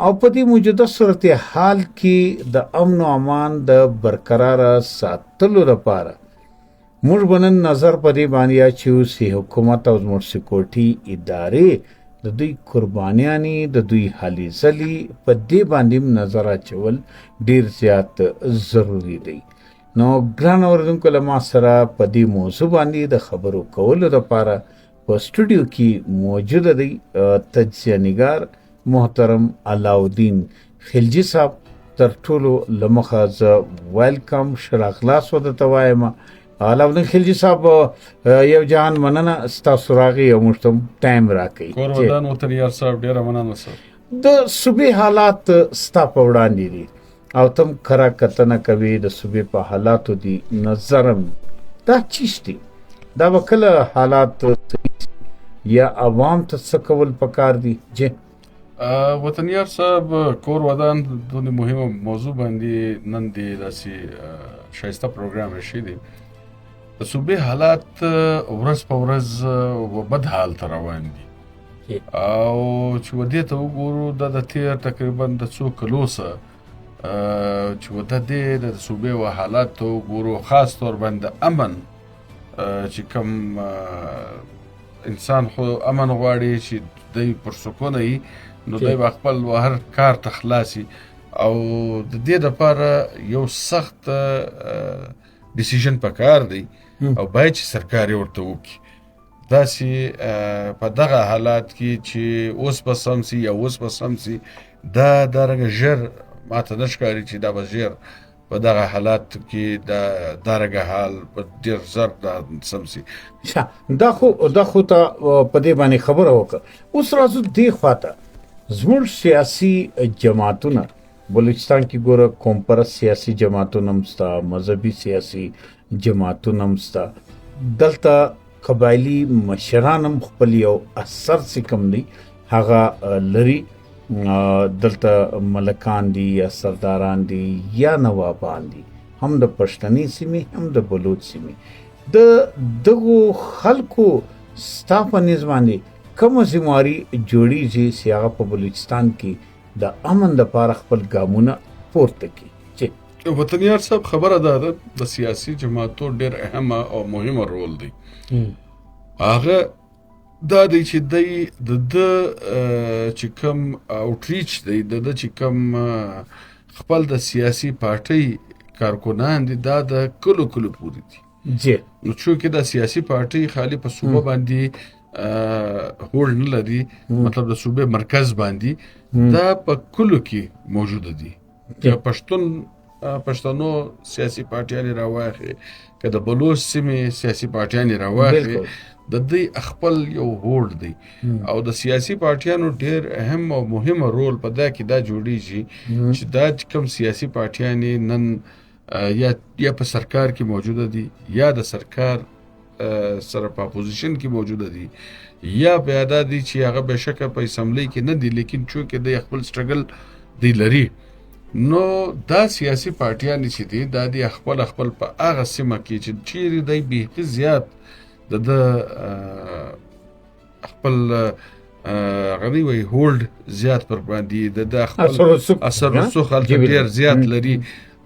او په دې موجوده صورتحال کې د امن او امان د برقرار ساتلو لپاره موږ بنن نظر په دې باندې اچو چې حکومت او زموږ سکیورټي ادارې د دوی قربانیانې د دوی هلې ځلې په دې باندې نظر اچول ډیر زیات ضروری دی. نو ګران اوریدونکو له ما سره په دې موضوع باندې د خبرو کولو لپاره په سټوډیو کې موجود دی تجزیه نگار محترم علاؤالدین خلجی صاحب. تر ټولو لمخه زه ویلکم شراغلاس ودته وایم. علاؤالدین خلجی صاحب یو جهان مننه ستاسو راغی او موږ ته ټایم راکړئ. کور ودان وطن یار صاحب ډیره مننه صاحب. د صوبې حالات ستا په وړاندې دي او تم کرا کتنه کوي د صوبې په حالاتو دي نظرم دا چیشتي دا وکله حالات یا عوام ته څه کول پکار دي. جی وطن یار صاحب کور ودان دونه مهمه موضوع باندې نن دی داسې شایسته پروګرام رشي دی. د صوبې حالات ورځ په ورځ بد حال ته روان دي او چې ودې ته وګورو د تیر تقریبا د څو کلو څخه چې وده دې د صوبې و حالات ته وګورو خاص طور باندې امن چې کوم انسان خو امن غواړي چې دی پر سکونه وي نو دی به خپل هر کار ته خلاصي او د دې دپاره یو سخت ډیسیژن پکار دی او باید چې سرکار یې ورته وکړي. داسې په دغه حالات کې چې اوس به سم سي یا اوس به سم سي دا درګه ژر ماته نه ښکاري چې دا به ژر په دغه حالات کې د درګه حال په ډېر زر دا سم سي. دا خو ته په دې باندې خبره وکړه. اوس راځو دې خواته زموږ سیاسي جماعتونه بلوچستان کې ګوره کومپرس سیاسي جماعتونه هم ستا مذهبي سیاسي جماعتونه هم ستا دلته قبایلي مشران هم خپل یو اثر چې کوم دی هغه لري. دلته ملکان دي یا سرداران دي یا نوابان دي هم د پښتني سیمې هم د بلوچ سیمې د دغو خلکو ستا په نظر باندې کومه ذمہواري جوړیږي چې هغه په بلوچستان کې د امن لپاره خپل ګامونه پورته کړي. وطن یار صاحب خبره ده د سیاسي جماعتو ډېر اهمه او مهمه رول دی. هغه دا دی چې دی د چې کوم اوټریچ دی د چې کوم خپل د سیاسي پارټۍ کارکنان دي دا د کلو پورې دي. نو چونکې دا سیاسي پارټۍ خالی په صوبه باندې هوړ نه لري مطلب د صوبې مرکز باندې دا په کلو کې موجوده دي. پښتنو سیاسي پارټیانې راواخلې که د بلوچ سیمې سیاسي پارټیانې راواخلې د دې خپل یو هوډ دی او د سیاسي پارټیانو ډېر اهم او مهمه رول په دا کې دا جوړیږي چې دا کوم سیاسي پارټیانې نن یا په سرکار کې موجوده دي یا د سرکار سره په اپوزیشن کې موجوده دي یا بیا دا دي چې هغه بهشکه په اسمبلی کې نه دي لیکن چونکې د خپل سټرګل دی لري نو دا سیاسي پارټیانې چې دي دا دي خپل په هغه سیمه کې چې چیرې دی بیخي زیات د خپل غنی وی هولډ زیات پر باندې د خپل اثر رسوخ هلته ډېر زیات لري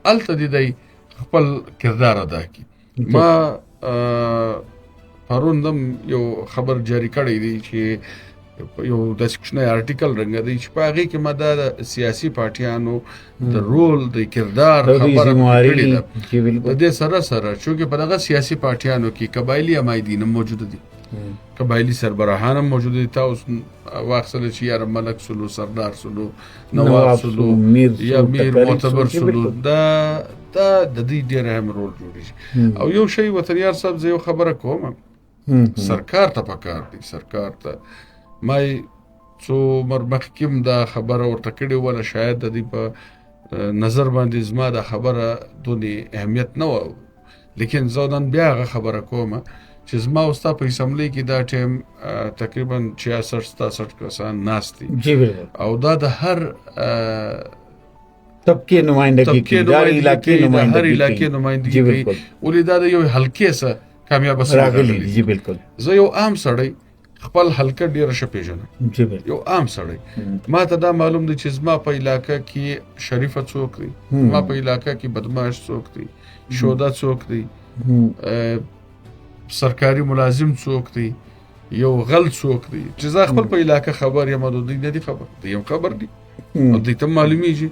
هلته دی خپل کردار ادا کړي. ما پرون دم یو خبر جاری کړی دی چې یو داسې کوچنی آرټیکل رنګه دی چې په هغې کې ما دا سیاسي پارټیانو د رول د کردار خبره کړې ده. د دې سره چونکې په دغه سیاسي پارټیانو کې قبایلي عمایدین هم موجوده دي قبایلي سربراهان هم موجوده دي. تاسو واخیستله چې یاره ملک سلو سردار سلو نواب سلو یا میر معتبر سلو دا د دې ډېر اهم رول جوړېږي. او یو شی وطنیار صاحب زه یو خبره کوم سرکار ته پکار دی سرکار ته ما څو مر مخکې دا خبره ورته کړې وله شاید د دې په نظر باندې زما دا خبره دونې اهمیت نه و لیکن زه نن بیا هغه خبره کوم چې زما او ستا په اسمبلی کې دا ټایم تقریبا 66-67 کسان ناست دي او دا د هر طبقې نمایندګي کوي د هر علاقې نمایندګي کوي ولې دا د یو حلقې څخه کامیاب سره راغلي. جی بالکل. زه یو عام سړی خپل حلقه ډیره ښه پیژنم، جی بالکل. یو عام سړی. ما ته دا معلوم دی چې زما په علاقه کې شریفه څوک دی، زما په علاقه کې بدمعاش څوک دی، شوده څوک دی، سرکاري ملازم څوک دی، یو غل څوک دی. چې زه خپل په علاقه خبر یم، د دوی نه دي خبر، د یم خبر دی او دوی ته معلومیږي.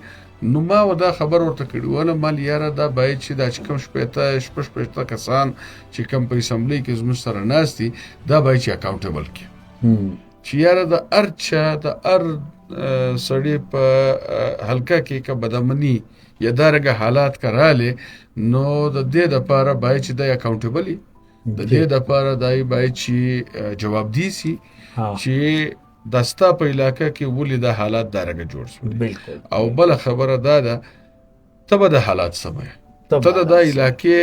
نو ما دا خبر ورته کړي وله مال یاره دا باید چې دا چې کوم شپږ کسان چې کوم په اسمبلی کې زموږ سره ناست دي دا باید چې اکاونټیبل کړي، چې یاره د هر چا د هر سړي په حلقه کې که بدامني یا دارنګه حالات که رالی نو د دې دپاره باید چې دی اکاونټیبل وي، د دې دپاره دی باید چې جوابدی سي چې دا ستا په علاقه کې ولې دا حالات دارنګه جوړ شول. او بله خبره دا ده ته به د حالات سمه ته د دا علاقې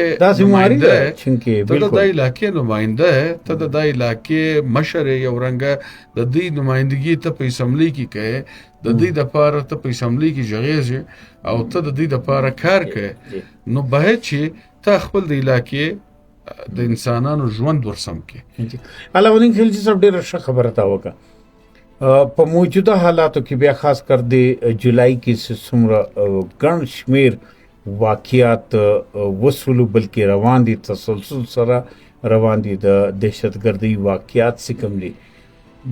نماینده ته د دا علاقې مشر یو رنګه د دې نمایندګي ته په اسمبلی کې کوې، د دې دپاره ته په اسمبلی کې غږیږې او ته د دې دپاره کار کوې، نو باید چې ته خپل د علاقې د انسانانو ژوند ورسم کې. علاوالدین خلجي صاحب ډېره ښه خبره تا وکړه. په موجوده حالاتو کې بیا خاص کر د جولای کې څومره ګڼ شمیر واقعات وسولو بلکې روان دي، تسلسل سره روان دي، د دهشتګردۍ واقعات څه کوم دي،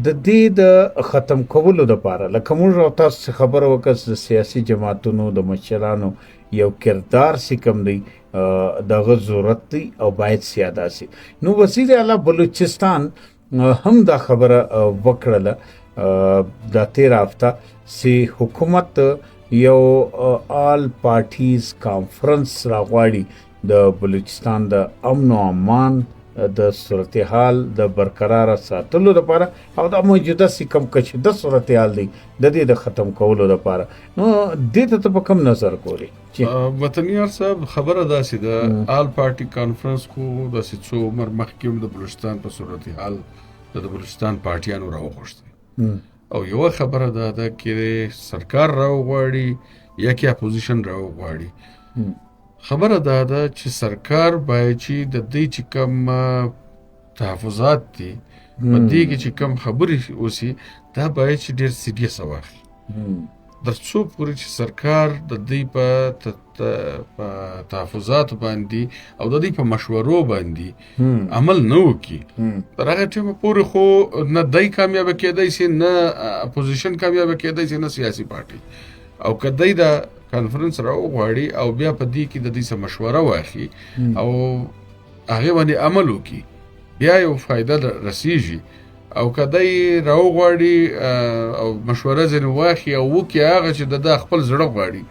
د دې د ختم کولو دپاره لکه موږ او تاسو خبره وکړه د سیاسي جماعتونو د مشرانو یو کردار څه کوم دی دغه ضرورت دی او باید سیاده سي. نو وزیر اعلی بلوچستان هم دا خبره وکړله دا تیر هفته چې حکومت یو آل پارټیز کانفرنس راغواړي د بلوچستان د امن او امان د صورتحال د برقرار ساتلو لپاره او د موجوده کوم کشیده صورتحال دی د دې د ختم کولو لپاره. نو دې ته په کوم نظر ګوري؟ وطنیار صاحب خبره داسې ده آل پارټي کانفرنس کو داسې څو عمر مخکې د بلوچستان په صورتحال د بلوچستان پارټیانو راوغوښتي او یو خبره ده چې سرکار راوغواړي یا کې اپوزیشن راوغواړي. خبره ده چې سرکار باید چې د دې چې کوم تحفظات دي په دې کې چې کوم خبرې اوسي دا باید چې ډېر سیریس واخلي در څو پورې چې سرکار د دې په تحفظات باندې او د دې په مشورو باندې عمل نه وکړي تر هغه ټیمه پورې خو نه دای کامیاب کېدای شي نه اپوزیشن کامیاب کېدای شي نه سیاسي پارټي. او کدی دا کانفرنس راوغواړي او بیا په دې کې د دې سره مشوره واخلي او هغه باندې عمل وکړي بیا یو فائدہ رسیږي. او کدی راوغواړي او مشوره ځنه واخلي او وکړي هغه چې د خپل زړه غواړي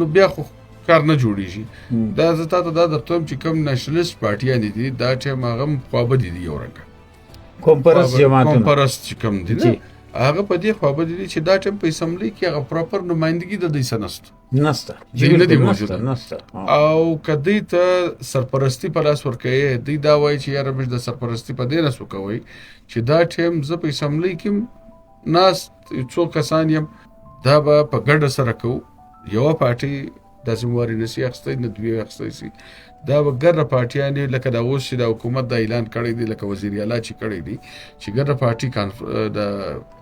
نو بیا خو کار نه جوړیږي. دا زتا ته دا درته چې کوم نېشنلیست پارټیان دي دا چې ماغم خوابه دي یو رنګ کومپرس جماعتونه کومپرس چې کوم دي هغه په دې خوابه دي چې دا ټیم په اسمبلی کې هغه پراپر نمائندګي د دې سنست نسته او کدی ته سرپرستی په لاس ورکړي دی دا وایي چې یاره مش د سرپرستی په دې نسو کوي چې دا ټیم ز په اسمبلی کې ناس څو کسان یم دا به په ګډه سره کو یو پارټي د زمواري نسی اخستې نه دوی اخستې سي دا وګړه پارټیانې لکه دا اوس چې د حکومت د اعلان کړی دی لکه وزیر اعلی چې کړی دی چې ګډه پارټي د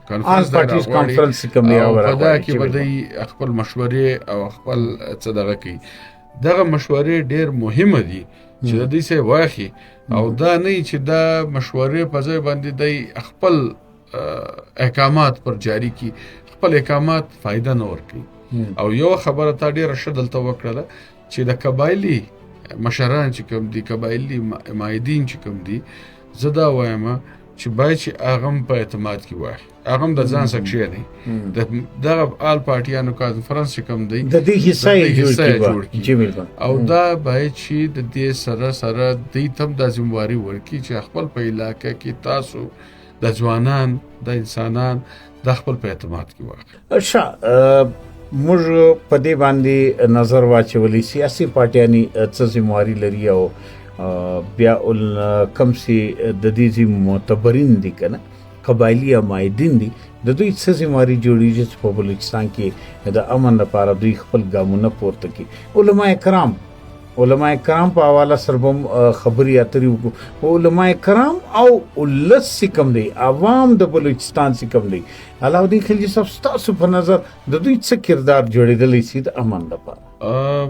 کانفرنس کوم دی او دا کې بدی خپل مشورې او خپل څه دغه کوي دغه مشورې ډېر مهمه دي چې د دې څه واخی او دا نه چې دا مشورې په ځای باندې د خپل احکامات پر جاری کی خپل احکامات فائدہ نه ورکړي. او یو خبره تا ډېره ښه دلته وکړله چې د قبایلي مشران چې کوم دي قبایلي مایدین چې کوم دي زه دا وایم چې باید چې هغه په اعتماد کې واخلي هغه د ځان سکشي نه دغه آل پارټیانو کانفرنس چې کوم دی د دې حصہ جوړ کړي او دا باید چې د دې سره د تم د ذمہواری ورکی چې خپل په علاقې کې تاسو د ځوانان د انسانان د خپل په اعتماد کې واخلي. موږ په دې باندې نظر واچولې سیاسي پارټیانی څه ذمہواری لري او بیا کم سي د دې معتبرین دي کنه قبایلی مایدین دي د دوی څه ذمہواری جوړیږي چې په بلوچستان کې د امن لپاره دوی خپل ګامونه پورته کړي. علما کرام علماء کرام په حواله سره به خبرې اترې وکړو. علماء کرام او ولس چې کوم دی، عوام د بلوچستان چې کوم دی، علاؤالدین خلجي صاحب ستاسو په نظر د دوی څه کردار جوړېدلی سي د امن لپاره؟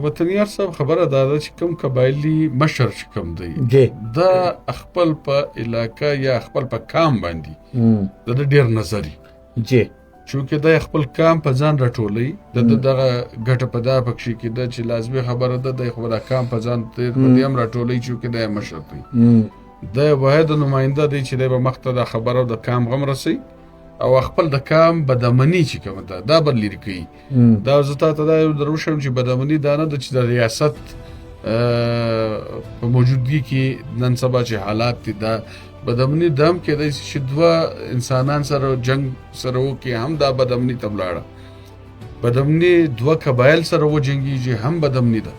وطنیار صاحب خبره دا ده چې کوم قبایلي مشر چې کوم دی جی دا خپل په علاقه یا خپل په کام باندې د ډیر نظری جی چونکه دا خپل کام په ځان راټولي د دغه ګټه په دا پکې کې د چې لازمي خبره ده د خپل کام په ځان په دې هم راټولي چونکه دا مشر دی د واحد نماینده دی چې د مخته د خبره د کام غم رسي او خپل د کام بدمنی چې کوم ده دا بل لري کوي. دا زتا ته دا دروشم چې بدمنی دا نه د چې د ریاست په موجودګي کې نن سبا چې حالات دي دا بدمنی دم کې د چې دوه انسانان سره جنگ سره وکي هم دا بدمنی تبلاړه بدمنی دوه قبایل سره و جنگيږي هم بدمنی ده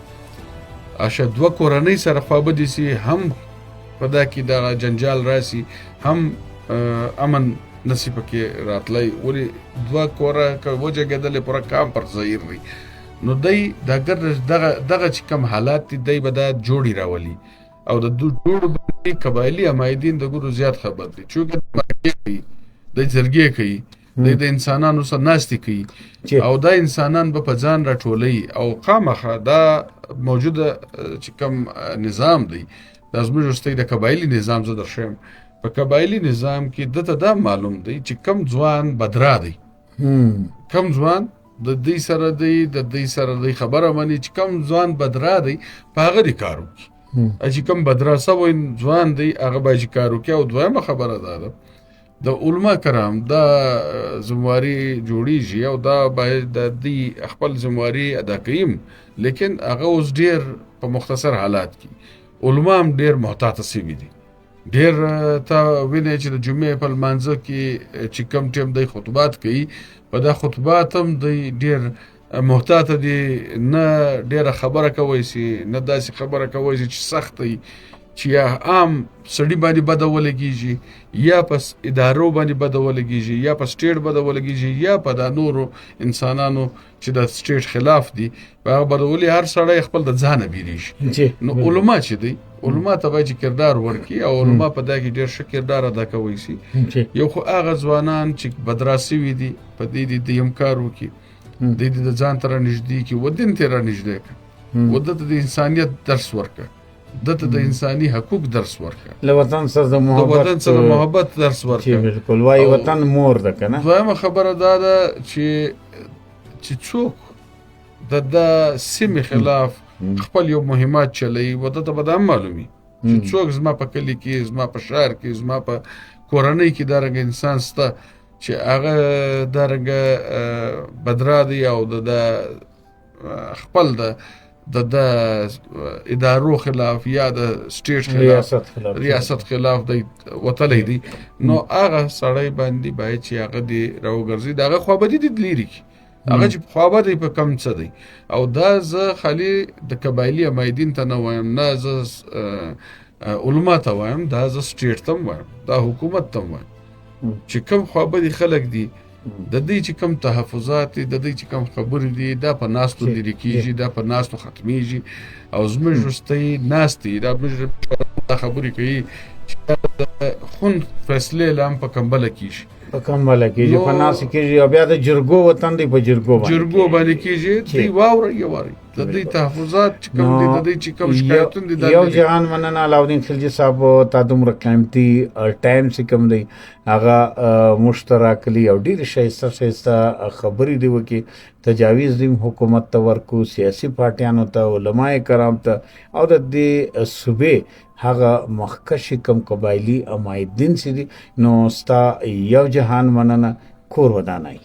اشه دوه کورنۍ سره خوابدي سي هم په دا کې دا جنجال راسي هم امن نصیب کې راتلای ولې دوه کوره وجه کېدل پر کام پر ظاهر وي نو دای دا دغه چې کم حالات دي به دا جوړي راولي او د جوړ قبایلی امایدین د ګورو زیات خبر دي چې د جرګې کوي د انسانانو سره ناشتي کوي او دا انسانان به په ځان راټولي او خامخا دا موجوده چې کم نظام دی د ازمجستۍ د قبایلی نظام زه درشم په قبایلی نظام کې دته دا معلوم دی چې کم ځوان بدرا دی کم ځوان د دې سره دی د دې سره دی خبره مانی چې کم ځوان بدرا دی په هغه کارو چې کوم بدراسه و ځوان دی هغه به چې کار وکړي او دویمه خبره ده د علما کرام دا ذمہواری جوړیږي او دا باید د دې خپل ذمہواری ادا کړي لیکن هغه اوس ډیر په مختصر حالات کې علما هم ډیر محتاط شوي دي ډیر تا ویني چې د جمعې په لمانځه کې چې کم ټیم د خطبات کوي په دا خطبات هم د ډیر محتاط دي نه ډیره خبره کوي سي نه داسې خبره کوي چې سخت وي چې یا عام سړي باندې بده ولګيږي یا پس ادارو باندې بده ولګيږي یا په سټیټ بده ولګيږي یا په د نورو انسانانو چې د سټیټ خلاف دي هغه بده ولي هر سړی خپل د ځانه بیریږي نو علما چې دي علما ته باید کردار ورکي او علما په دا کې ډیر ښه کردار ادا کوي سي یو خو هغه ځوانان چې بدراسي وي دي په دې د امکار وکي د دې د ځان تر نږدې کې ودین تر نږدې کې ودته د انسانيت درس ورکړه دته د انساني حقوق درس ورکړه له وطن سره د محبت درس ورکړه بالکل وای وطن مور ده کنه دویمه خبره ده چې څوک د سیمې خلاف خپل یو مهمات چلی ودته به دا معلومي چې څوک زما په کلی کې زما په شهر کې زما په کورنۍ کې دا انسان ستا چې هغه درګه بدرا دی او د خپل د ادارو خلاف یا د سټیټ خلاف ریاست خلاف دی وتلی دی نو هغه سړی باندې باید چې هغه دی راوګرځي دغه خوابدي دي لري هغه چې خوابدي په کم څه دی او دا زه خالي د قبایلی امایدین ته نه وایم نه زه علما ته وایم دا زه سټیټ ته وایم دا حکومت ته وایم چې کوم خوابدي خلک دي د دې چې کوم تحفظات دي د دې چې کوم خبرې دي دا په ناستو لري کیږي دا په ناستو ختميږي او زموږ وستي ناستي دا خبرې کوي چې خون فیصله لام په کمبل کیږي په کمبل کیږي په ناس کیږي او بیا د جرګو وطن دی په جرګو باندې کیږي دی واوري د دې تحفظات چې کوم دي د دې چې کوم شکایتونه دي یو جهان مننه علاؤالدین خلجي صاحب تا دومره قیمتي ټایم چې کوم دی هغه مشترکلی او ډیر شایسته خبرې دی وکي تجاویز دی حکومت ته ورکو سیاسي پارټیانو ته علماء کرام ته او د دې صوبې هغه مخکش کم قبایلی امایدین سي دي نو ستا یو جهان مننه کور ودانای